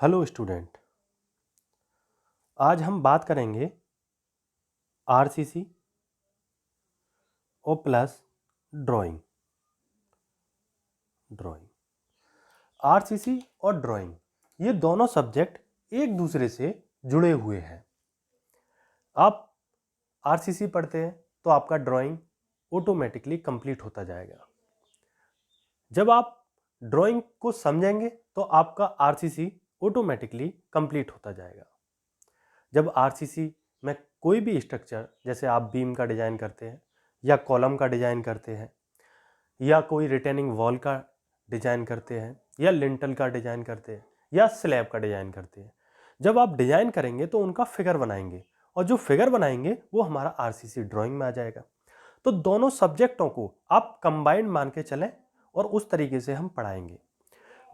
Hello student. आज हम बात करेंगे आरसीसी और प्लस ड्राइंग। आरसीसी और ड्राइंग ये दोनों सब्जेक्ट एक दूसरे से जुड़े हुए हैं। आप आरसीसी पढ़ते हैं तो आपका ड्राइंग ऑटोमेटिकली कंप्लीट होता जाएगा। जब आप ड्राइंग को समझेंगे तो आपका आरसीसी ऑटोमेटिकली कंप्लीट होता जाएगा। जब आरसीसी में कोई भी स्ट्रक्चर, जैसे आप बीम का डिज़ाइन करते हैं या कॉलम का डिज़ाइन करते हैं या कोई रिटेनिंग वॉल का डिज़ाइन करते हैं या लिंटल का डिज़ाइन करते हैं या स्लैब का डिज़ाइन करते हैं, जब आप डिज़ाइन करेंगे तो उनका फिगर बनाएंगे और जो फिगर बनाएंगे वो हमारा आरसीसी ड्राइंग में आ जाएगा। तो दोनों सब्जेक्टों को आप कंबाइंड मान के चलें और उस तरीके से हम पढ़ाएंगे।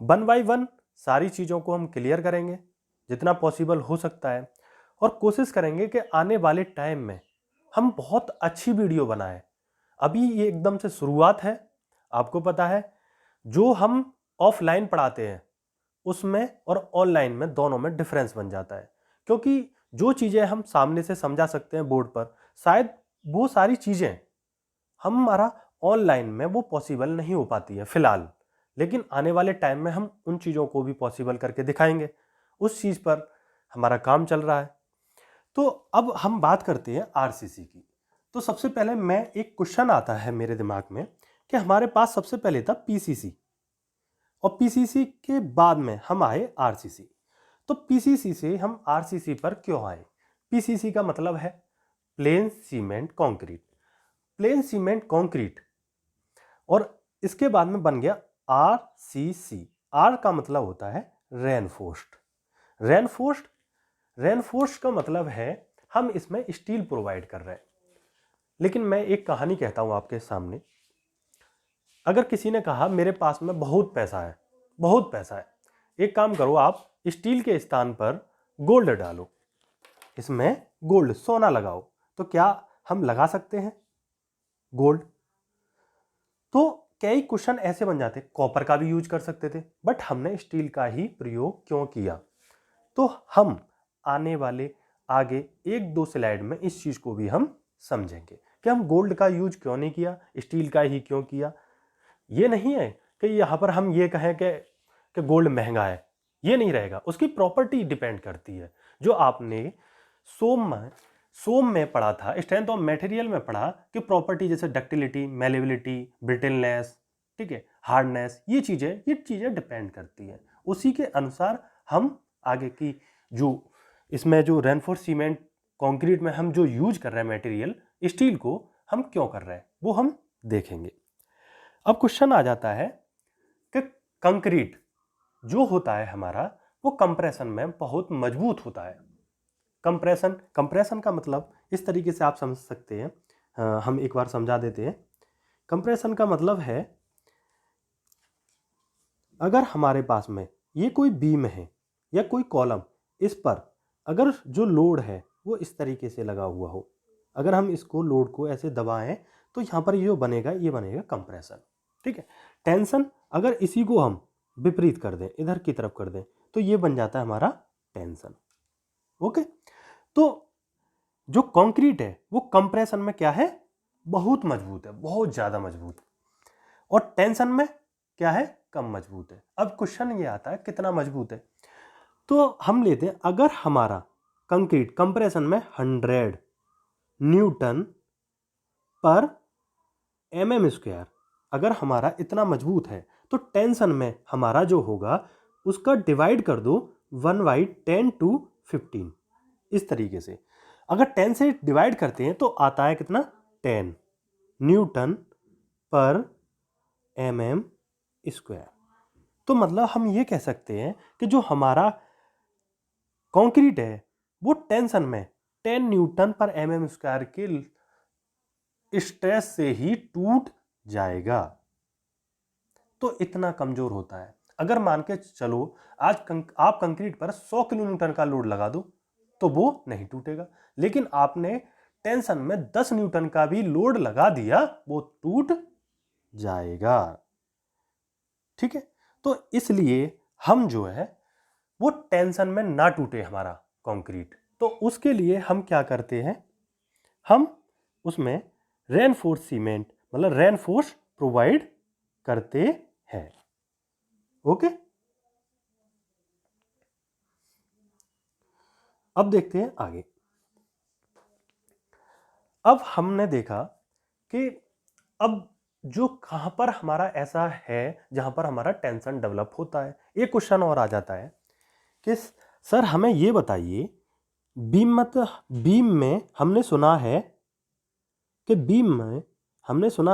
1 बाय 1 सारी चीज़ों को हम क्लियर करेंगे जितना पॉसिबल हो सकता है और कोशिश करेंगे कि आने वाले टाइम में हम बहुत अच्छी वीडियो बनाएं। अभी ये एकदम से शुरुआत है। आपको पता है जो हम ऑफलाइन पढ़ाते हैं उसमें और ऑनलाइन में दोनों में डिफरेंस बन जाता है, क्योंकि जो चीज़ें हम सामने से समझा सकते हैं बोर्ड पर, शायद वो सारी चीज़ें हमारा ऑनलाइन में वो पॉसिबल नहीं हो पाती है फिलहाल। लेकिन आने वाले टाइम में हम उन चीज़ों को भी पॉसिबल करके दिखाएंगे। उस चीज़ पर हमारा काम चल रहा है। तो अब हम बात करते हैं आरसीसी की। तो सबसे पहले मैं एक क्वेश्चन आता है मेरे दिमाग में कि हमारे पास सबसे पहले था पीसीसी और पीसीसी के बाद में हम आए आरसीसी। तो पीसीसी से हम आरसीसी पर क्यों आए? पीसीसी का मतलब है plane cement concrete. Plane cement concrete और इसके बाद में बन गया आरसीसी। आर का मतलब होता है रेनफोर्स्ड। रेनफोर्स्ड का मतलब है हम इसमें स्टील प्रोवाइड कर रहे हैं। लेकिन मैं एक कहानी कहता हूं आपके सामने। अगर किसी ने कहा मेरे पास में बहुत पैसा है, एक काम करो, आप स्टील के स्थान पर गोल्ड डालो, इसमें गोल्ड सोना लगाओ, तो क्या हम लगा सकते हैं गोल्ड? तो कई क्वेश्चन ऐसे बन जाते। कॉपर का भी यूज कर सकते थे, बट हमने स्टील का ही प्रयोग क्यों किया? तो हम आने वाले आगे 1-2 स्लाइड में इस चीज को भी हम समझेंगे कि हम गोल्ड का यूज क्यों नहीं किया, स्टील का ही क्यों किया। ये नहीं है कि यहां पर हम ये कहें कि गोल्ड महंगा है, ये नहीं रहेगा। उसकी प्रॉपर्टी डिपेंड करती है। जो आपने सोम में पढ़ा था, स्ट्रेंथ ऑफ मटेरियल में पढ़ा कि प्रॉपर्टी जैसे डक्टिलिटी, मेलेबिलिटी, ब्रिटलनेस, ठीक है, हार्डनेस, ये चीजें डिपेंड करती है। उसी के अनुसार हम आगे की जो इसमें जो रेनफोर्स सीमेंट कंक्रीट में हम जो यूज कर रहे हैं मटेरियल स्टील को, हम क्यों कर रहे हैं वो हम देखेंगे। अब क्वेश्चन आ जाता है कि कंक्रीट जो होता है हमारा वो कंप्रेशन में बहुत मजबूत होता है। कंप्रेशन का मतलब इस तरीके से आप समझ सकते हैं। हम एक बार समझा देते हैं। कंप्रेशन का मतलब है अगर हमारे पास में ये कोई बीम है या कोई कॉलम, इस पर अगर जो लोड है वो इस तरीके से लगा हुआ हो, अगर हम इसको लोड को ऐसे दबाएं तो यहाँ पर ये बनेगा कंप्रेशन। ठीक है। टेंशन अगर इसी को हम विपरीत कर दें, इधर की तरफ कर दें, तो ये बन जाता है हमारा टेंशन। ओके। तो जो कंक्रीट है वो कंप्रेशन में क्या है? बहुत मजबूत है, बहुत ज्यादा मजबूत। और टेंशन में क्या है? कम मजबूत है। अब क्वेश्चन ये आता है कितना मजबूत है। तो हम लेते हैं, अगर हमारा कंक्रीट कंप्रेशन में 100 न्यूटन पर mm स्क्वायर अगर हमारा इतना मजबूत है, तो टेंशन में हमारा जो होगा उसका डिवाइड कर दो 1/10⁻15 इस तरीके से। अगर 10 से डिवाइड करते हैं तो आता है कितना? 10 न्यूटन पर mm स्क्वायर। तो मतलब हम ये कह सकते हैं कि जो हमारा कंक्रीट है वो टेंशन में 10 न्यूटन पर mm स्क्वायर के स्ट्रेस से ही टूट जाएगा। तो इतना कमजोर होता है। अगर मान के चलो आज आप कंक्रीट पर 100 किलोन्यूटन का लोड लगा दो तो वो नहीं टूटेगा, लेकिन आपने टेंशन में 10 न्यूटन का भी लोड लगा दिया, वो टूट जाएगा। ठीक है। तो इसलिए हम जो है वो टेंशन में ना टूटे हमारा कंक्रीट। तो उसके लिए हम क्या करते हैं, हम उसमें रेनफोर्स सीमेंट मतलब रेनफोर्स प्रोवाइड करते हैं। ओके, अब देखते हैं आगे। अब हमने देखा कि अब जो कहां पर हमारा ऐसा है जहां पर हमारा टेंशन डेवलप होता है, एक क्वेश्चन और आ जाता है कि सर हमें ये बताइए, बीम में हमने सुना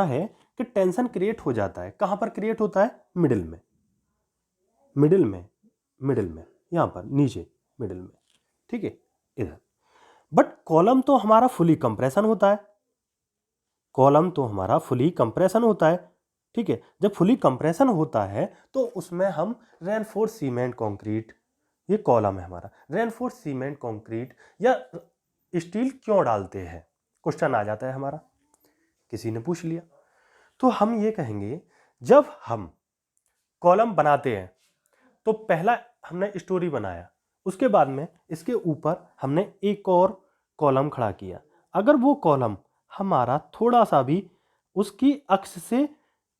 है कि टेंशन क्रिएट हो जाता है। कहां पर क्रिएट होता है? मिडिल में, यहां पर नीचे मिडिल में, ठीक है, इधर। बट कॉलम तो हमारा फुली कंप्रेशन होता है, ठीक है। जब फुली कंप्रेशन होता है तो उसमें हम रेनफोर्स सीमेंट कंक्रीट, ये कॉलम है हमारा, रेनफोर्स सीमेंट कंक्रीट या स्टील क्यों डालते हैं, क्वेश्चन आ जाता है हमारा, किसी ने पूछ लिया। तो हम ये कहेंगे, जब हम कॉलम बनाते हैं तो पहला हमने स्टोरी बनाया, उसके बाद में इसके ऊपर हमने एक और कॉलम खड़ा किया। अगर वो कॉलम हमारा थोड़ा सा भी उसकी अक्ष से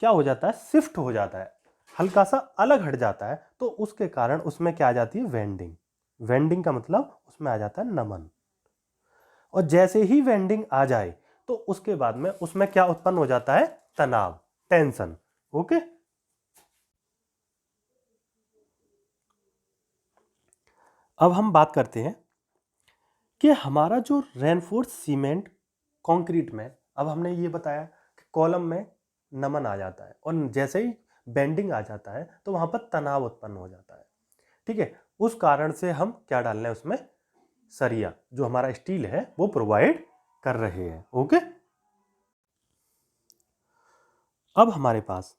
क्या हो जाता है, शिफ्ट हो जाता है, हल्का सा अलग हट जाता है, तो उसके कारण उसमें क्या आ जाती है, वेंडिंग का मतलब उसमें आ जाता है नमन। और जैसे ही वेंडिंग आ जाए तो उसके बाद में उसमें क्या उत्पन्न हो जाता है, तनाव, टेंशन। ओके, अब हम बात करते हैं कि हमारा जो रेनफोर्स सीमेंट कंक्रीट में, अब हमने ये बताया कि कॉलम में नमन आ जाता है और जैसे ही बेंडिंग आ जाता है तो वहां पर तनाव उत्पन्न हो जाता है, ठीक है। उस कारण से हम क्या डाल रहे हैं उसमें, सरिया, जो हमारा स्टील है वो प्रोवाइड कर रहे हैं। ओके, अब हमारे पास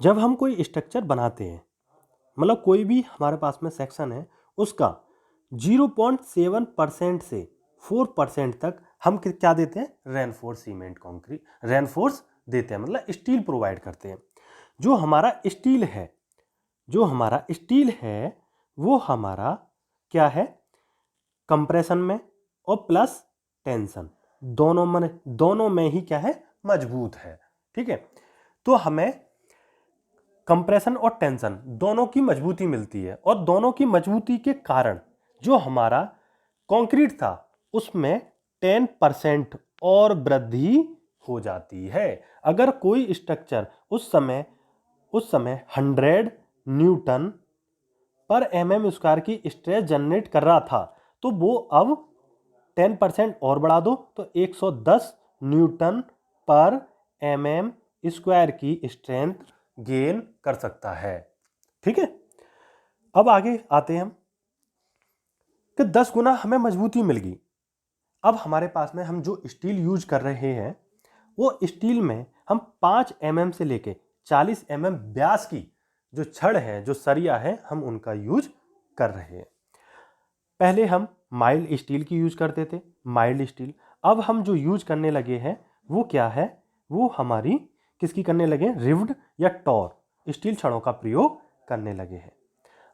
जब हम कोई स्ट्रक्चर बनाते हैं, मतलब कोई भी हमारे पास में सेक्शन है, उसका 0.7% से 4% तक हम क्या देते हैं, रेनफोर्स सीमेंट कंक्रीट, रेनफोर्स देते हैं, मतलब स्टील प्रोवाइड करते हैं। जो हमारा स्टील है वो हमारा क्या है, कंप्रेशन में और प्लस टेंशन, दोनों में ही क्या है, मजबूत है, ठीक है। तो हमें कंप्रेशन और टेंशन दोनों की मजबूती मिलती है, और दोनों की मजबूती के कारण जो हमारा कंक्रीट था उसमें 10% और वृद्धि हो जाती है। अगर कोई स्ट्रक्चर उस समय 100 न्यूटन पर mm स्क्वायर की स्ट्रेस जनरेट कर रहा था, तो वो अब 10% और बढ़ा दो तो 110 न्यूटन पर mm स्क्वायर की स्ट्रेंथ गेन कर सकता है, ठीक है। अब आगे आते हैं हम कि 10 गुना हमें मजबूती मिल गई। अब हमारे पास में हम जो स्टील यूज कर रहे हैं वो स्टील में हम 5 mm से लेके 40 mm व्यास की जो छड़ है, जो सरिया है, हम उनका यूज कर रहे हैं। पहले हम माइल्ड स्टील की यूज करते थे, माइल्ड स्टील। अब हम जो यूज करने लगे हैं वो क्या है, वो हमारी किसकी करने लगे, रिव्ड या टॉर स्टील छड़ों का प्रयोग करने लगे हैं।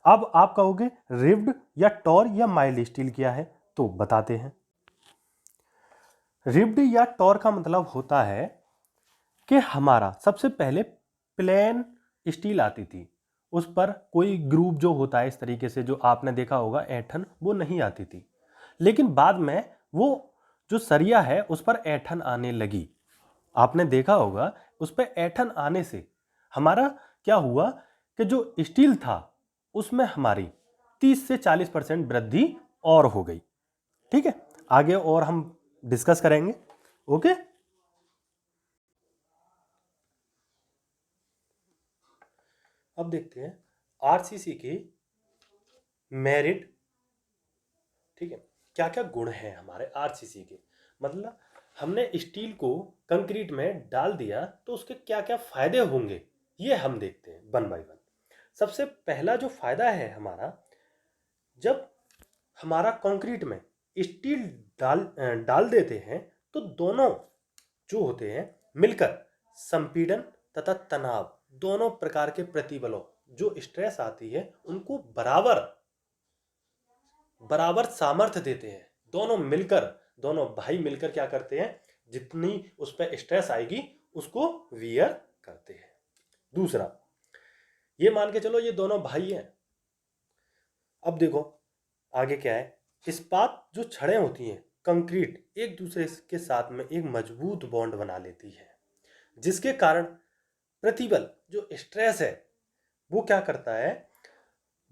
अब आप कहोगे रिव्ड या टॉर या माइल्ड स्टील क्या है, तो बताते हैं। रिव्ड या टॉर का मतलब होता है कि हमारा सबसे पहले प्लेन स्टील आती थी, उस पर कोई ग्रुप जो होता है इस तरीके से, जो आपने देखा होगा ऐंठन, वो नहीं आती थी। लेकिन बाद में वो जो सरिया है उस पर ऐंठन आने लगी। आपने देखा होगा उस पर ऐंठन आने से हमारा क्या हुआ कि जो स्टील था उसमें हमारी 30 से 40% वृद्धि और हो गई, ठीक है। आगे और हम डिस्कस करेंगे। ओके, अब देखते हैं आरसीसी के मेरिट, ठीक है, क्या क्या गुण हैं हमारे आरसीसी के। मतलब हमने स्टील को कंक्रीट में डाल दिया तो उसके क्या क्या फायदे होंगे, ये हम देखते हैं वन बाय वन। सबसे पहला जो फायदा है हमारा, जब हमारा कंक्रीट में स्टील डाल देते हैं तो दोनों जो होते हैं मिलकर संपीड़न तथा तनाव, दोनों प्रकार के प्रतिबलों जो स्ट्रेस आती है उनको बराबर बराबर सामर्थ्य देते हैं। दोनों भाई मिलकर क्या करते हैं, जितनी उस पर स्ट्रेस आएगी उसको वियर करते हैं। दूसरा, ये मान के चलो ये दोनों भाई हैं। अब देखो आगे क्या है, इस्पात जो छड़ें होती हैं, कंक्रीट, एक दूसरे के साथ में एक मजबूत बॉन्ड बना लेती है, जिसके कारण प्रतिबल जो स्ट्रेस है वो क्या करता है,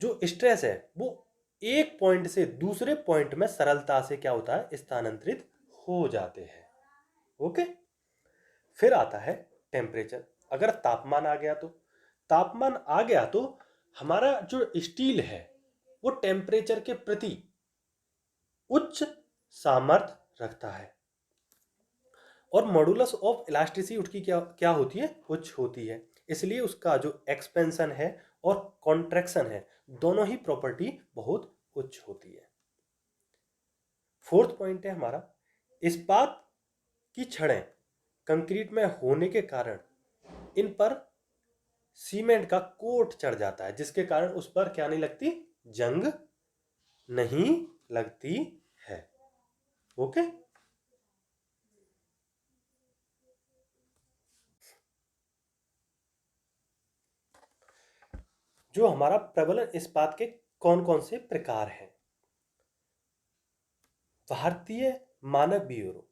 जो स्ट्रेस है वो एक पॉइंट से दूसरे पॉइंट में सरलता से क्या होता है, स्थानांतरित हो जाते हैं। ओके। फिर आता है टेम्परेचर। अगर तापमान आ गया तो हमारा जो स्टील है वो टेम्परेचर के प्रति उच्च सामर्थ्य रखता है, और मॉडुलस ऑफ इलास्टिसिटी उसकी क्या होती है, उच्च होती है। इसलिए उसका जो एक्सपेंशन है और कॉन्ट्रैक्शन है, दोनों ही प्रॉपर्टी बहुत उच्च होती है। फोर्थ पॉइंट है हमारा, इस्पात की छड़ें कंक्रीट में होने के कारण इन पर सीमेंट का कोट चढ़ जाता है, जिसके कारण उस पर क्या नहीं लगती, जंग नहीं लगती है। ओके। जो हमारा प्रबलन इस्पात के कौन कौन से प्रकार हैं, भारतीय मानक ब्यूरो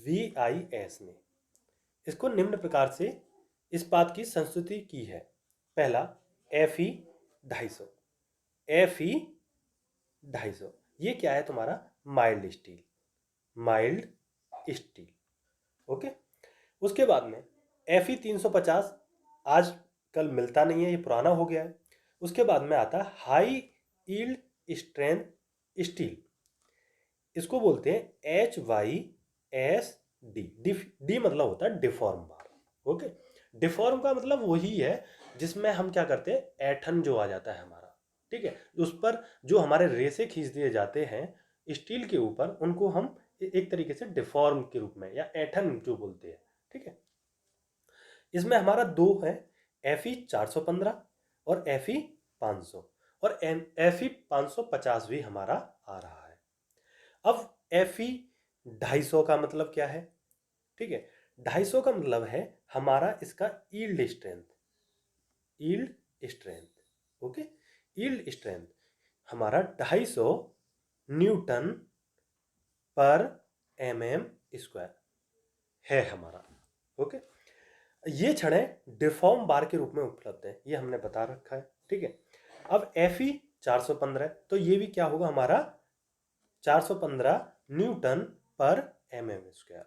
VIS ने इसको निम्न प्रकार से इस्पात की संस्तुति की है। पहला Fe 250। Fe 250 ये क्या है तुम्हारा, माइल्ड स्टील। ओके। उसके बाद में Fe 350 आज कल मिलता नहीं है, ये पुराना हो गया है। उसके बाद में आता है हाई यील्ड स्ट्रेंथ स्टील, इसको बोलते हैं HYSD। डी मतलब होता है डिफॉर्म बार। ओके। डिफॉर्म का मतलब वही है जिसमें हम क्या करते हैं, ऐठन जो आ जाता है हमारा, ठीक है, उस पर जो हमारे रेसे खींच दिए जाते हैं स्टील के ऊपर, उनको हम एक तरीके से डिफॉर्म के रूप में या ऐठन जो बोलते हैं, ठीक है। इसमें हमारा दो है, Fe 415 और Fe 500, और Fe 550 भी हमारा आ रहा है। अब Fe 250 का मतलब क्या है, ठीक है, 250 का मतलब है हमारा इसका yield strength. Okay. Yield strength हमारा 250 न्यूटन पर mm² है हमारा। ओके। ये छड़ें डिफॉर्म बार के रूप में उपलब्ध है, ये हमने बता रखा है, ठीक है। अब Fe 415, तो ये भी क्या होगा हमारा 415 न्यूटन पर mm²।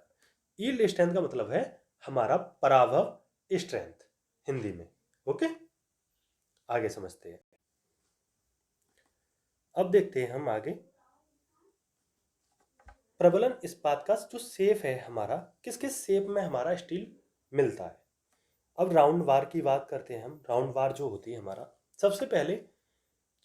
यील्ड स्ट्रेंथ का मतलब है हमारा पराभव स्ट्रेंथ हिंदी में। ओके। आगे समझते हैं। अब देखते हैं हम आगे प्रबलन इस्पात का जो शेप है हमारा, किस किस शेप में हमारा स्टील मिलता है। अब राउंड वार की बात करते हैं हम। राउंड वार जो होती है हमारा, सबसे पहले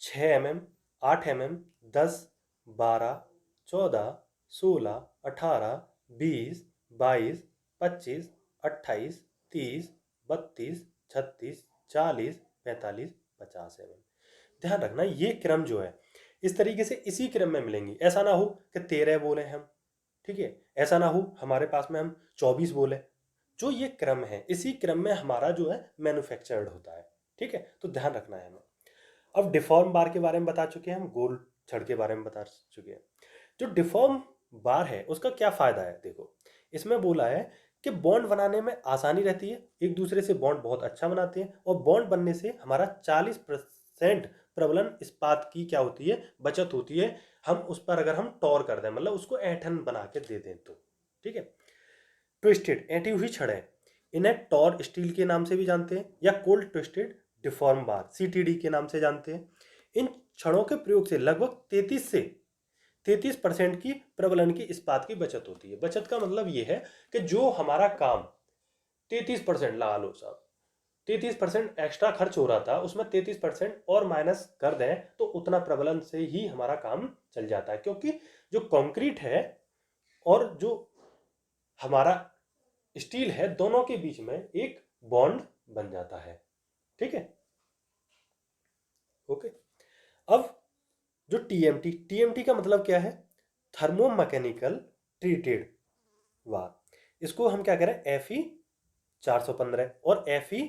6 mm, 8 mm, 10, 12, 14, 16, 18, 20, 22, 25, 28, 30, 32, 36, 40, 45, 50 mm। ध्यान रखना ये क्रम जो है इस तरीके से इसी क्रम में मिलेंगी। ऐसा ना हो कि 13 बोले हम, ठीक है, ऐसा ना हो हमारे पास में हम 24 बोले। जो ये क्रम है इसी क्रम में हमारा जो है मैन्युफैक्चर्ड होता है, ठीक है, तो ध्यान रखना है हमें। अब डिफॉर्म बार के बारे में बता चुके हैं हम, गोल छड़ के बारे में बता चुके हैं। जो डिफॉर्म बार है उसका क्या फायदा है, देखो इसमें बोला है कि बॉन्ड बनाने में आसानी रहती है, एक दूसरे से बॉन्ड बहुत अच्छा बनाते हैं, और बॉन्ड बनने से हमारा 40% प्रबलन इस्पात की क्या होती है, बचत होती है। हम उस पर अगर हम टॉर कर दें, मतलब उसको ऐंठन बना के दे दें तो, ठीक है। ट्विस्टेड ऐंठी हुई छड़ें, इन्हें टॉर स्टील के नाम से भी जानते हैं, या कोल्ड ट्विस्टेड डिफॉर्म बार CTD के नाम से जानते हैं। इन छड़ों के प्रयोग से लगभग 33% की प्रबलन की इस्पात की बचत होती है। बचत का मतलब ये है कि जो हमारा काम 33% लगा लो साहब, 33% एक्स्ट्रा खर्च हो रहा था, उसमें 33% और माइनस कर दें तो उतना प्रबलन से ही हमारा काम चल जाता है, क्योंकि जो कंक्रीट है और जो हमारा स्टील है दोनों के बीच में एक बॉन्ड बन जाता है, ठीक है। अब जो टीएमटी का मतलब क्या है? थर्मोमैकेनिकल ट्रीटेड वार। इसको हम क्या करें? FE 415 और FE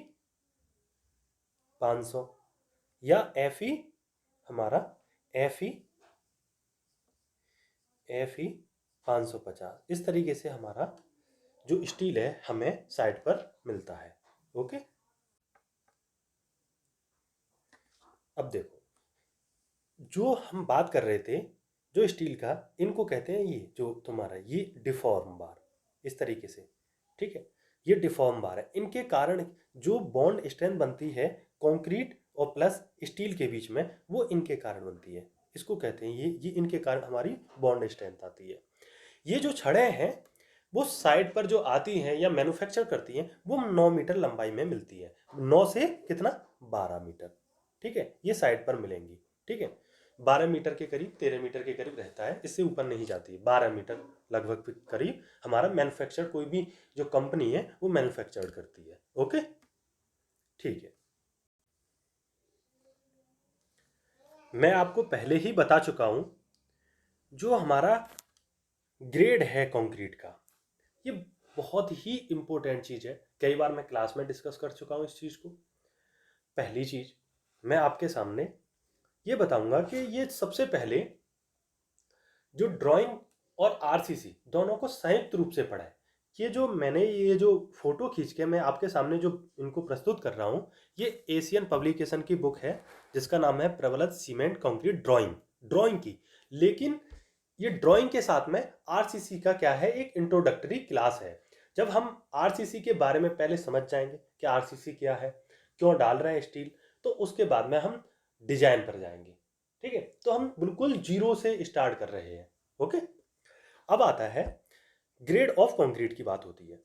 500 या FE हमारा FE 550, इस तरीके से हमारा जो स्टील है हमें साइट पर मिलता है। ओके, अब देखो, जो हम बात कर रहे थे जो स्टील का, इनको कहते हैं ये जो तुम्हारा ये डिफॉर्म बार, इस तरीके से, ठीक है। ये डिफॉर्म बार है, इनके कारण जो बॉन्ड स्ट्रेंथ बनती है कंक्रीट और प्लस स्टील के बीच में, वो इनके कारण बनती है। इसको कहते हैं ये इनके कारण हमारी बॉन्ड स्ट्रेंथ आती है। ये जो छड़ें हैं वो साइड पर जो आती हैं या मैन्युफैक्चर करती हैं, वो 9 मीटर लंबाई में मिलती है। 9 से कितना? 12 मीटर, ठीक है। ये साइड पर मिलेंगी, ठीक है। 12 मीटर के करीब, 13 मीटर के करीब रहता है, इससे ऊपर नहीं जाती है। 12 मीटर लगभग के करीब हमारा मैन्युफैक्चर, कोई भी जो कंपनी है वो मैन्युफैक्चर करती है। ओके, ठीक है। मैं आपको पहले ही बता चुका हूं, जो हमारा ग्रेड है कंक्रीट का, ये बहुत ही इंपॉर्टेंट चीज़ है। कई बार मैं क्लास में डिस्कस कर चुका हूँ इस चीज़ को। पहली चीज़ मैं आपके सामने ये बताऊंगा कि ये सबसे पहले जो ड्राइंग और आरसीसी दोनों को संयुक्त रूप से पढ़ा है। ये जो मैंने ये जो फोटो खींच के मैं आपके सामने जो इनको प्रस्तुत कर रहा हूँ, ये एशियन पब्लिकेशन की बुक है जिसका नाम है प्रबलित सीमेंट कंक्रीट ड्राइंग की। लेकिन ये ड्राइंग के साथ में आरसीसी का क्या है, एक इंट्रोडक्टरी क्लास है। जब हम आरसीसी के बारे में पहले समझ जाएंगे कि आरसीसी क्या है, क्यों डाल रहे हैं स्टील, तो उसके बाद में हम डिजाइन पर जाएंगे, ठीक है। तो हम बिल्कुल जीरो से स्टार्ट कर रहे हैं। ओके, अब आता है ग्रेड ऑफ कंक्रीट की बात होती है,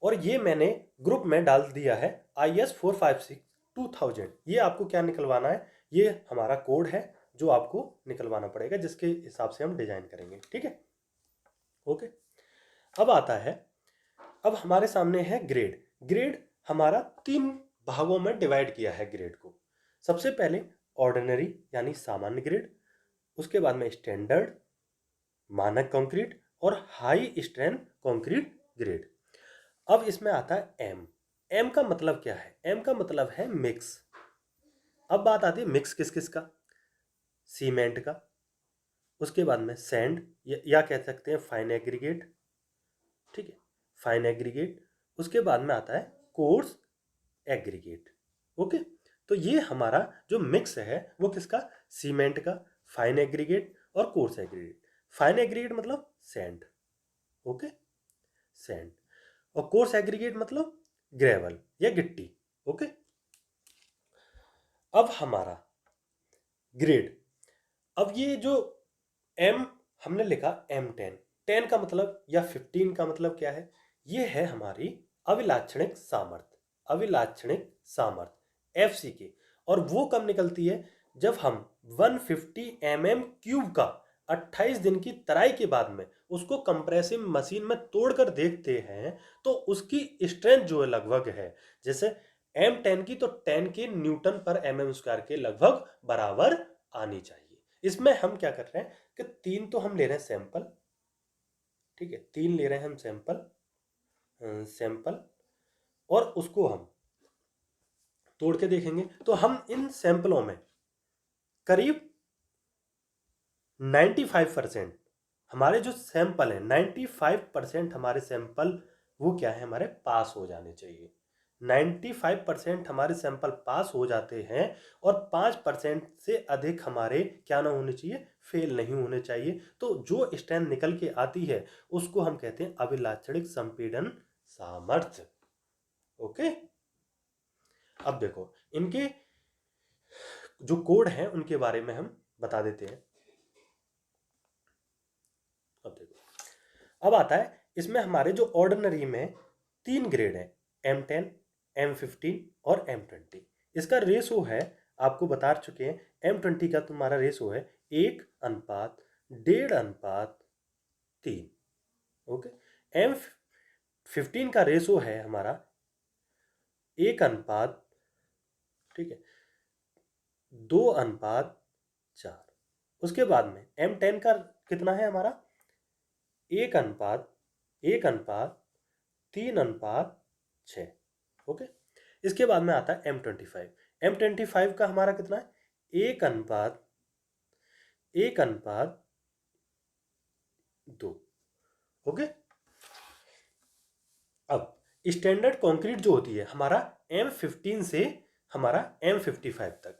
और ये मैंने ग्रुप में डाल दिया है IS 456-2000। ये आपको क्या निकलवाना है? ये हमारा कोड है जो आपको निकलवाना पड़ेगा, जिसके हिसाब से हम डिजाइन करेंगे, ठीक है। ओके, अब आता है, अब हमारे सामने है ग्रेड हमारा 3 भागों में डिवाइड किया है ग्रेड को। सबसे पहले ऑर्डिनरी यानी सामान्य ग्रेड, उसके बाद में स्टैंडर्ड मानक कंक्रीट और हाई स्ट्रेंथ कंक्रीट ग्रेड। अब इसमें आता है एम का मतलब क्या है? एम का मतलब है मिक्स। अब बात आती है मिक्स किस किस का? सीमेंट का, उसके बाद में सैंड या कह सकते हैं फाइन एग्रीगेट, ठीक है, फाइन एग्रीगेट। उसके बाद में आता है कोर्स एग्रीगेट। ओके, तो ये हमारा जो मिक्स है वो किसका? सीमेंट का, फाइन एग्रीगेट और कोर्स एग्रीगेट। फाइन एग्रीगेट मतलब सैंड, ओके, सैंड। और कोर्स एग्रीगेट मतलब ग्रेवल या गिट्टी। ओके, अब हमारा ग्रेड, अब ये जो एम हमने लिखा M10, 10 का मतलब या 15 का मतलब क्या है? ये है हमारी अभिलाक्षणिक सामर्थ्य, FCK। और वो कब निकलती है? जब हम 150 mm³ का 28 दिन की तराई के बाद में उसको कंप्रेसिव मशीन में तोड़कर देखते हैं, तो उसकी स्ट्रेंथ जो है लगभग है, जैसे M10 की, तो 10 के न्यूटन पर mm² के लगभग बराबर आनी चाहिए। इसमें हम क्या कर रहे हैं कि 3 तो हम ले रहे हैं सैंपल, ठीक है, 3 ले रहे हैं हम सैंपल, और उसको हम तोड़ के देखेंगे। तो हम इन सैंपलों में करीब 95% हमारे जो सैंपल हैं, 95% हमारे सैंपल वो क्या है, हमारे पास हो जाने चाहिए। 95% हमारे सैंपल पास हो जाते हैं, और 5% से अधिक हमारे क्या ना होने चाहिए, फेल नहीं होने चाहिए। तो जो स्ट्रेंथ निकल के आती है उसको हम कहते हैं अभिलाक्षणिक संपीड़न सामर्थ्य। ओके, अब देखो इनके जो कोड हैं उनके बारे में हम बता देते हैं। अब देखो, अब आता है इसमें हमारे जो ऑर्डिनरी में 3 ग्रेड है, M10, M15 और M20। इसका रेशो है, आपको बता चुके हैं, M20 का तुम्हारा रेशो है 1:1.5:3। ओके, M15 का रेशो है हमारा 1 अनुपात, ठीक है, 2:4 4। उसके बाद में M10 का कितना है हमारा 1:3:6। ओके। इसके बाद में आता है M25। M25 का हमारा कितना है 1:2। ओके। अब स्टैंडर्ड कंक्रीट जो होती है हमारा M15 से हमारा M55 तक।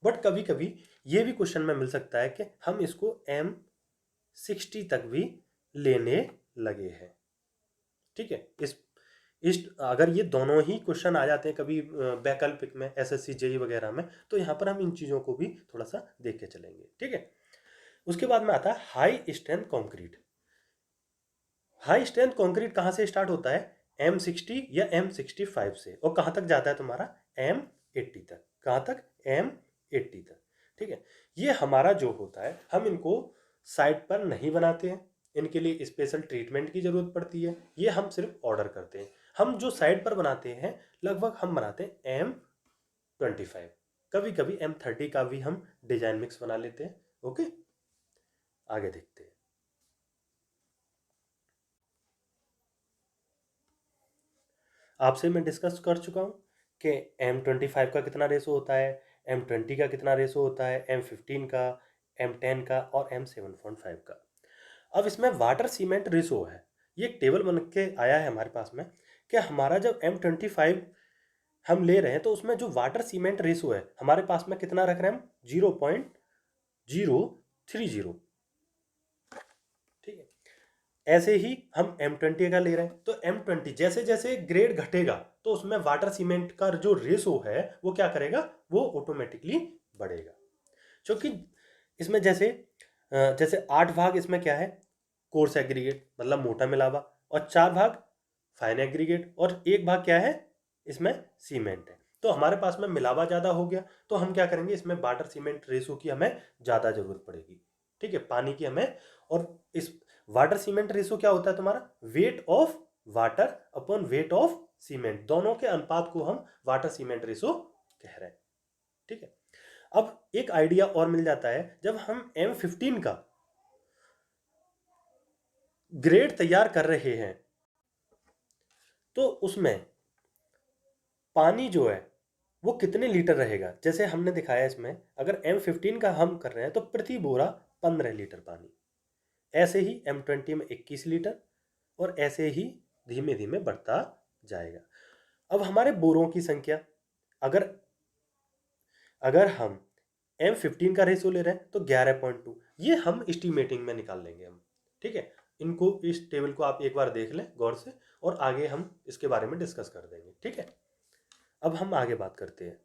बट कभी कभी ये भी क्वेश्चन में मिल सकता है कि हम इसको M60 तक भी लेने लगे हैं। ठीक है। इस अगर ये दोनों ही क्वेश्चन आ जाते हैं कभी वैकल्पिक में SSC JEE वगैरह में, तो यहाँ पर हम इन चीज़ों को भी थोड़ा सा देख के चलेंगे। ठीक है। उसके बाद में आता है high strength concrete. High strength concrete कहाँ से स्टार्ट होता है M60 या M65 से, और कहाँ तक जाता है तुम्हारा M80 तक। कहाँ तक M80 तक। ठीक है। ये हमारा जो होता है हम इनको साइट पर नहीं बनाते हैं, इनके लिए स्पेशल ट्रीटमेंट की ज़रूरत पड़ती है। ये हम सिर्फ ऑर्डर करते हैं। हम जो साइट पर बनाते हैं लगभग हम बनाते हैं M25, कभी कभी M30 का भी हम डिजाइन मिक्स बना लेते हैं। ओके, आगे देखते हैं। आपसे मैं डिस्कस कर चुका हूँ कि M25 का कितना रेशो होता है, M20 का कितना रेशो होता है, M15 का, M10 का और M7.5 का। अब इसमें वाटर सीमेंट रेशो है। ये एक टेबल बन के आया है हमारे पास में कि हमारा जब M25 हम ले रहे हैं तो उसमें जो वाटर सीमेंट रेशो है हमारे पास में कितना रख रहे हैं हम 0.030। ठीक है। ऐसे ही हम M20 का ले रहे हैं तो M20 जैसे जैसे ग्रेड घटेगा तो उसमें वाटर सीमेंट का जो रेशो है वो क्या करेगा, वो ऑटोमेटिकली बढ़ेगा। क्योंकि इसमें जैसे 8 भाग इसमें क्या है कोर्स एग्रीगेट मतलब मोटा मिलावा, और 4 भाग फाइन एग्रीगेट, और 1 भाग क्या है इसमें सीमेंट है। तो हमारे पास में मिलावा ज़्यादा हो गया तो हम क्या करेंगे इसमें वाटर सीमेंट रेशो की हमें ज़्यादा ज़रूरत पड़ेगी। ठीक है, पानी की हमें। और इस वाटर सीमेंट रेशो क्या होता है तुम्हारा weight of water upon weight of cement, दोनों के अनुपात को हम वाटर सीमेंट रेशो कह रहे हैं। ठीक है। अब एक आइडिया और मिल जाता है जब हम M15 का ग्रेड तैयार कर रहे हैं तो उसमें पानी जो है वो कितने लीटर रहेगा। जैसे हमने दिखाया इसमें अगर M15 का हम कर रहे हैं तो प्रति बोरा 15 लीटर पानी, ऐसे ही M20 में 21 लीटर, और ऐसे ही धीमे धीमे बढ़ता जाएगा। अब हमारे बोरों की संख्या अगर हम M15 का रेशो ले रहे हैं तो 11.2, ये हम एस्टिमेटिंग में निकाल लेंगे हम। ठीक है, इनको इस टेबल को आप एक बार देख लें गौर से और आगे हम इसके बारे में डिस्कस कर देंगे। ठीक है, अब हम आगे बात करते हैं।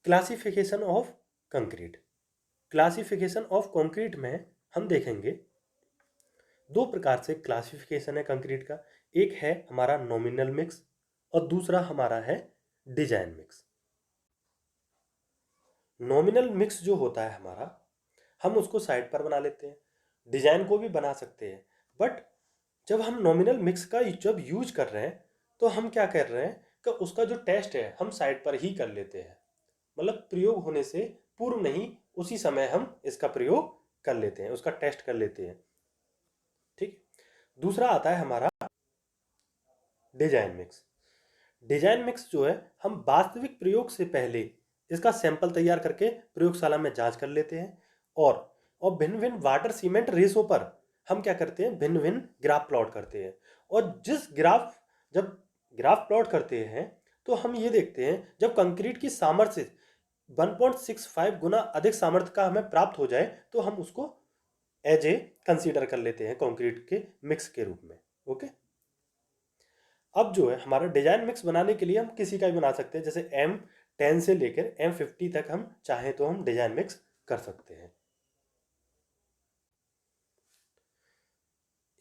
Classification of concrete. Classification of concrete में हम देखेंगे 2 प्रकार से क्लासिफिकेशन है कंक्रीट का। एक है हमारा नॉमिनल मिक्स और दूसरा हमारा है डिजाइन मिक्स। नॉमिनल मिक्स जो होता है हमारा हम उसको साइड पर बना लेते हैं, डिजाइन को भी बना सकते हैं, बट जब हम नॉमिनल मिक्स का जब यूज कर रहे हैं तो हम क्या कर रहे हैं कि उसका जो टेस्ट है हम साइड पर ही कर लेते हैं, मतलब प्रयोग होने से पूर्व नहीं उसी समय हम इसका प्रयोग कर लेते हैं, उसका टेस्ट कर लेते हैं। ठीक। दूसरा आता है हमारा डिजाइन मिक्स। डिजाइन मिक्स जो है हम वास्तविक प्रयोग से पहले इसका सैंपल तैयार करके प्रयोगशाला में जांच कर लेते हैं, और भिन्न भिन्न वाटर सीमेंट रेशो पर हम क्या करते हैं भिन्न भिन्न ग्राफ प्लॉट करते हैं। और जब ग्राफ प्लॉट करते हैं तो हम ये देखते हैं जब कंक्रीट की सामर्थ्य 1.65 गुना अधिक सामर्थ्य का हमें प्राप्त हो जाए तो हम उसको एज ए कंसीडर कर लेते हैं कंक्रीट के मिक्स के रूप में। ओके। अब जो है हमारा डिजाइन मिक्स बनाने के लिए हम किसी का भी बना सकते हैं, जैसे M10 से लेकर M50 तक हम चाहें तो हम डिजाइन मिक्स कर सकते हैं।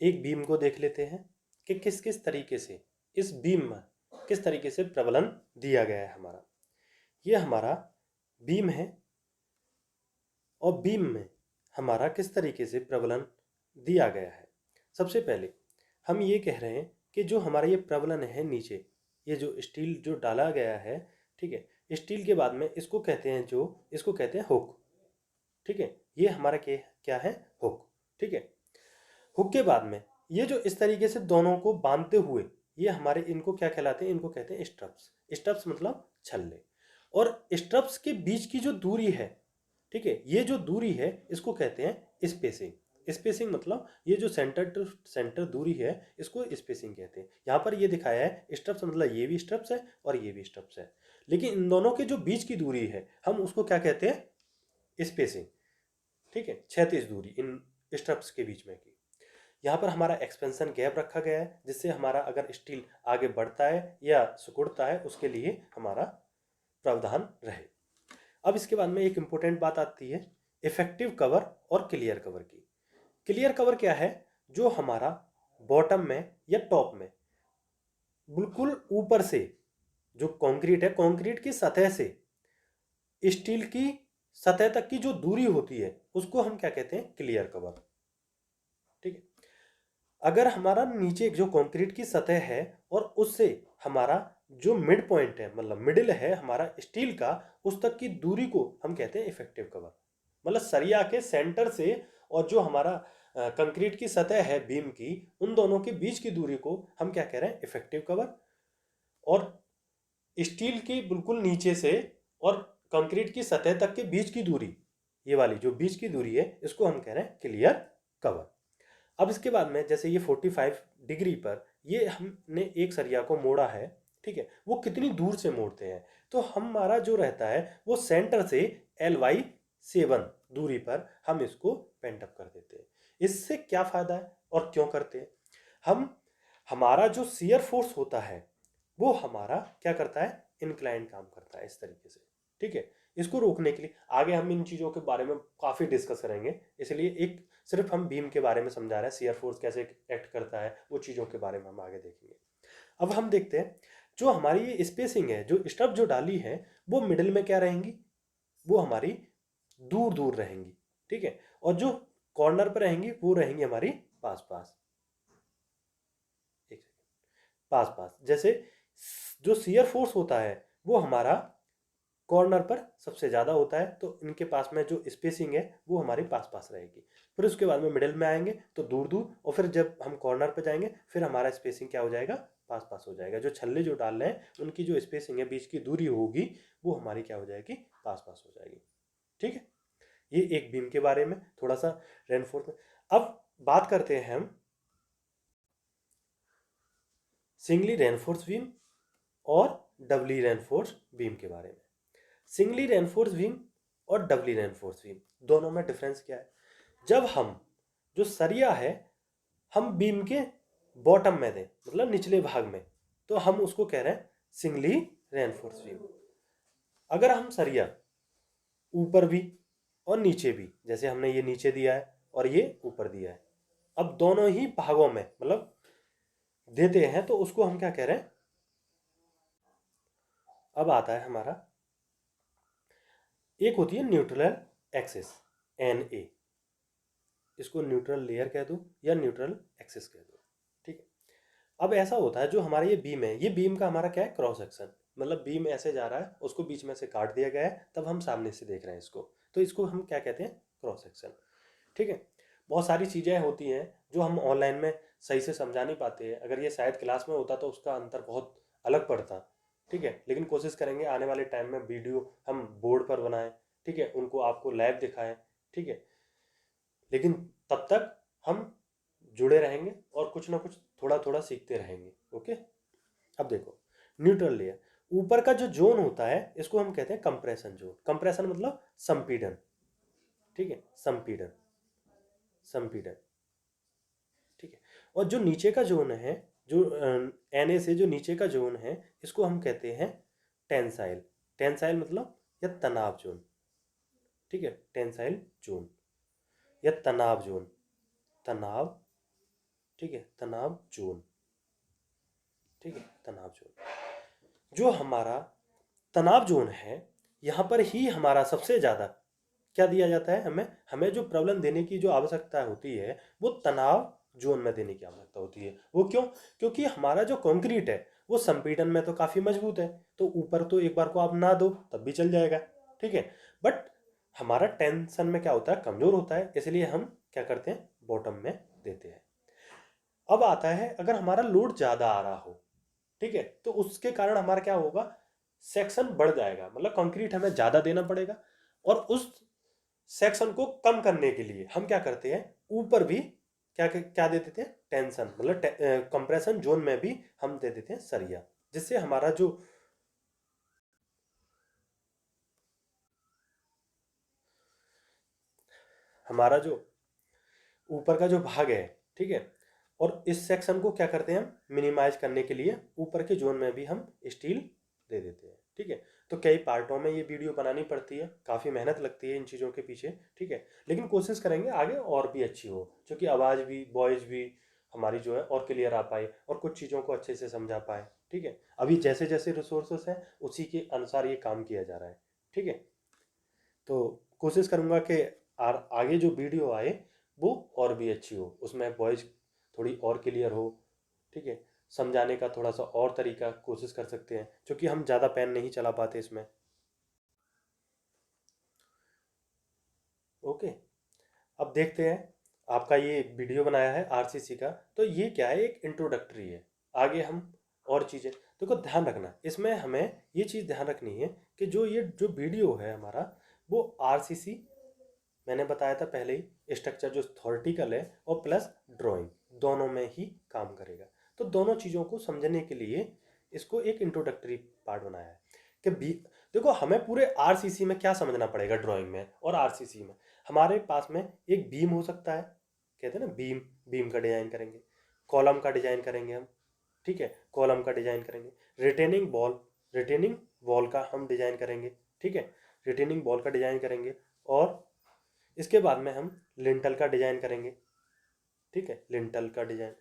एक बीम को देख लेते हैं कि किस किस तरीके से इस बीम में किस तरीके से प्रबलन दिया गया है हमारा। ये हमारा बीम है और बीम में हमारा किस तरीके से प्रबलन दिया गया है। सबसे पहले हम ये कह रहे हैं कि जो हमारा ये प्रबलन है नीचे, ये जो स्टील जो डाला गया है ठीक है। स्टील के बाद में इसको कहते हैं इसको कहते हैं हुक, ठीक है। ये हमारा क्या है, हुक, ठीक है। हुक के बाद में ये जो इस तरीके से दोनों को बांधते हुए ये हमारे इनको क्या कहलाते हैं, इनको कहते हैं स्ट्रप्स। स्ट्रप्स मतलब छल्ले। और स्ट्रप्स के बीच की जो दूरी है, ठीक है, ये जो दूरी है इसको कहते हैं स्पेसिंग। स्पेसिंग मतलब ये जो सेंटर टू सेंटर दूरी है इसको स्पेसिंग कहते हैं। यहाँ पर ये दिखाया है स्ट्रप्स मतलब ये भी स्ट्रप्स है और ये भी स्ट्रप्स है, लेकिन इन दोनों के जो बीच की दूरी है हम उसको क्या कहते हैं, स्पेसिंग, ठीक है। क्षैतिज दूरी इन स्ट्रप्स के बीच में की। यहाँ पर हमारा एक्सपेंशन गैप रखा गया है जिससे हमारा अगर स्टील आगे बढ़ता है या सिकुड़ता है उसके लिए हमारा प्रावधान रहे। अब इसके बाद में एक इंपॉर्टेंट बात आती है इफेक्टिव कवर और क्लियर कवर की। क्लियर कवर क्या है, जो हमारा बॉटम में या टॉप में बिल्कुल ऊपर से जो कंक्रीट है, कंक्रीट की सतह से स्टील की सतह तक की जो दूरी होती है उसको हम क्या कहते हैं, क्लियर कवर, ठीक है। अगर हमारा नीचे जो कंक्रीट की सतह है और उससे हमारा जो मिड पॉइंट है मतलब मिडिल है हमारा स्टील का, उस तक की दूरी को हम कहते हैं इफेक्टिव कवर। मतलब सरिया के सेंटर से और जो हमारा कंक्रीट की सतह है बीम की, उन दोनों के बीच की दूरी को हम क्या कह रहे हैं, इफेक्टिव कवर। और स्टील की बिल्कुल नीचे से और कंक्रीट की सतह तक के बीच की दूरी, ये वाली जो बीच की दूरी है इसको हम कह रहे हैं क्लियर कवर। अब इसके बाद में जैसे ये 45 डिग्री पर ये हमने एक सरिया को मोड़ा है, ठीक है, वो कितनी दूर से मोड़ते हैं, तो हमारा जो रहता है वो सेंटर से LY7 दूरी पर हम इसको पेंट अप कर देते हैं। इससे क्या फायदा है और क्यों करते हैं, हमारा जो शियर फोर्स होता है वो हमारा क्या करता है, इंक्लाइन काम करता है इस तरीके से, ठीक है। इसको रोकने के लिए आगे हम इन चीज़ों के बारे में काफ़ी डिस्कस करेंगे, इसलिए एक सिर्फ हम बीम के बारे में समझा रहे हैं, शियर फोर्स कैसे एक्ट करता है वो चीज़ों के बारे में हम आगे देखेंगे। अब हम देखते हैं जो हमारी ये स्पेसिंग है, जो स्टफ जो डाली है वो मिडिल में क्या रहेंगी, वो हमारी दूर दूर रहेंगी, ठीक है। और जो कॉर्नर पर रहेंगी वो रहेंगी हमारी पास पास, एक सेकेंड, पास पास। जैसे जो शियर फोर्स होता है वो हमारा कॉर्नर पर सबसे ज़्यादा होता है, तो इनके पास में जो स्पेसिंग है वो हमारे पास पास रहेगी। फिर उसके बाद में मिडिल में आएंगे तो दूर दूर, और फिर जब हम कॉर्नर पर जाएंगे फिर हमारा स्पेसिंग क्या हो जाएगा, पास पास हो जाएगा। जो छल्ले जो डाल रहे हैं उनकी जो स्पेसिंग है, बीच की दूरी होगी, वो हमारी क्या हो जाएगी, पास पास हो जाएगी, ठीक है। ये एक बीम के बारे में थोड़ा सा रेनफोर्समेंट। अब बात करते हैं हम सिंगली रेनफोर्स बीम और डबली रेनफोर्स बीम के बारे में। सिंगली रेनफोर्स बीम और डबली रेनफोर्स बीम दोनों में डिफरेंस क्या है, जब हम जो सरिया है हम बीम के बॉटम में दें मतलब निचले भाग में, तो हम उसको कह रहे हैं सिंगली रेनफोर्स बीम। अगर हम सरिया ऊपर भी और नीचे भी, जैसे हमने ये नीचे दिया है और ये ऊपर दिया है, अब दोनों ही भागों में मतलब देते हैं, तो उसको हम क्या कह रहे हैं, अब आता है हमारा एक होती है न्यूट्रल एक्सिस NA, इसको न्यूट्रल लेयर कह दो या न्यूट्रल एक्सिस कह दो, ठीक है। अब ऐसा होता है जो हमारा ये बीम है, ये बीम का हमारा क्या है, क्रॉस सेक्शन, मतलब बीम ऐसे जा रहा है उसको बीच में से काट दिया गया है, तब हम सामने से देख रहे हैं इसको, तो इसको हम क्या कहते हैं, क्रॉस सेक्शन, ठीक है। बहुत सारी चीज़ें होती हैं जो हम ऑनलाइन में सही से समझा नहीं पाते हैं, अगर ये शायद क्लास में होता तो उसका अंतर बहुत अलग पड़ता, ठीक है। लेकिन कोशिश करेंगे आने वाले टाइम में वीडियो हम बोर्ड पर बनाएं, ठीक है, उनको आपको लाइव दिखाएं, ठीक है। लेकिन तब तक हम जुड़े रहेंगे और कुछ ना कुछ थोड़ा थोड़ा सीखते रहेंगे, ओके। अब देखो न्यूट्रल लेयर, ऊपर का जो जोन होता है इसको हम कहते हैं कंप्रेशन जोन। कंप्रेशन मतलब संपीड़न, ठीक है, संपीड़न, संपीड़न, ठीक है। और जो नीचे का जोन है, जो NA से जो नीचे का जोन है, इसको हम कहते हैं टेंसाइल। टेंसाइल मतलब या तनाव जोन, ठीक है, टेंसाइल जोन या तनाव जोन, तनाव, ठीक है, तनाव जोन, ठीक है, तनाव जोन। जो हमारा तनाव जोन है यहाँ पर ही हमारा सबसे ज़्यादा क्या दिया जाता है, हमें जो प्रॉब्लम देने की जो आवश्यकता होती है वो तनाव जोन में देने की आवश्यकता होती है। वो क्यों, क्योंकि हमारा जो कंक्रीट है वो संपीड़न में तो काफ़ी मजबूत है, तो ऊपर तो एक बार को आप ना दो तब भी चल जाएगा, ठीक है। बट हमारा टेंशन में क्या होता है, कमज़ोर होता है, इसलिए हम क्या करते हैं, बॉटम में देते हैं। अब आता है अगर हमारा लोड ज़्यादा आ रहा हो, ठीक है, तो उसके कारण हमारा क्या होगा, सेक्शन बढ़ जाएगा, मतलब कंक्रीट हमें ज़्यादा देना पड़ेगा। और उस सेक्शन को कम करने के लिए हम क्या करते हैं, ऊपर भी क्या क्या दे देते हैं, टेंशन, मतलब कंप्रेशन जोन में भी हम दे देते हैं सरिया, जिससे हमारा जो ऊपर का जो भाग है, ठीक है, और इस सेक्शन को क्या करते हैं हम, मिनिमाइज करने के लिए ऊपर के जोन में भी हम स्टील दे देते हैं, ठीक है। तो कई पार्टों में ये वीडियो बनानी पड़ती है, काफ़ी मेहनत लगती है इन चीज़ों के पीछे, ठीक है, लेकिन कोशिश करेंगे आगे और भी अच्छी हो, क्योंकि आवाज़ भी, वॉइस भी हमारी जो है और क्लियर आ पाए और कुछ चीज़ों को अच्छे से समझा पाए, ठीक है। अभी जैसे जैसे रिसोर्सेस हैं उसी के अनुसार ये काम किया जा रहा है, ठीक है। तो कोशिश करूँगा कि आगे जो वीडियो आए वो और भी अच्छी हो, उसमें वॉइस थोड़ी और क्लियर हो, ठीक है। समझाने का थोड़ा सा और तरीका कोशिश कर सकते हैं, क्योंकि हम ज़्यादा पेन नहीं चला पाते इसमें। ओके, अब देखते हैं, आपका ये वीडियो बनाया है आरसीसी का, तो ये क्या है, एक इंट्रोडक्टरी है। आगे हम और चीज़ें देखो, ध्यान रखना इसमें, हमें ये चीज़ ध्यान रखनी है कि ये जो वीडियो है हमारा, वो आरसीसी मैंने बताया था पहले ही, स्ट्रक्चर जो थ्योरेटिकल है और प्लस ड्राइंग दोनों में ही काम करेगा। तो दोनों चीज़ों को समझने के लिए इसको एक इंट्रोडक्टरी पार्ट बनाया है कि देखो, हमें पूरे आरसीसी में क्या समझना पड़ेगा, ड्राइंग में और आरसीसी में हमारे पास में एक बीम हो सकता है, कहते हैं ना बीम, बीम का डिज़ाइन करेंगे, कॉलम का डिज़ाइन करेंगे हम, ठीक है, कॉलम का डिज़ाइन करेंगे, रिटेनिंग वॉल का हम डिज़ाइन करेंगे, ठीक है, रिटेनिंग वॉल का डिज़ाइन करेंगे। और इसके बाद में हम लिंटल का डिज़ाइन करेंगे, ठीक है, लिंटल का डिज़ाइन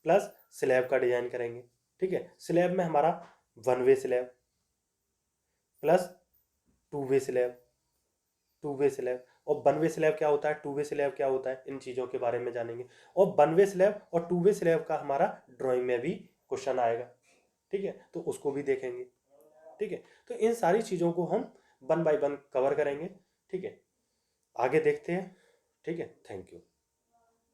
प्लस स्लैब का डिज़ाइन करेंगे, ठीक है। स्लैब में हमारा 1 वे स्लैब प्लस 2 वे स्लैब, 2 वे स्लैब और 1 वे स्लैब क्या होता है, 2 वे स्लैब क्या होता है, इन चीज़ों के बारे में जानेंगे। और 1 वे स्लैब और 2 वे स्लैब का हमारा ड्राइंग में भी क्वेश्चन आएगा, ठीक है, तो उसको भी देखेंगे, ठीक है। तो इन सारी चीज़ों को हम 1 बाय 1 कवर करेंगे, ठीक है। आगे देखते हैं, ठीक है। Thank you.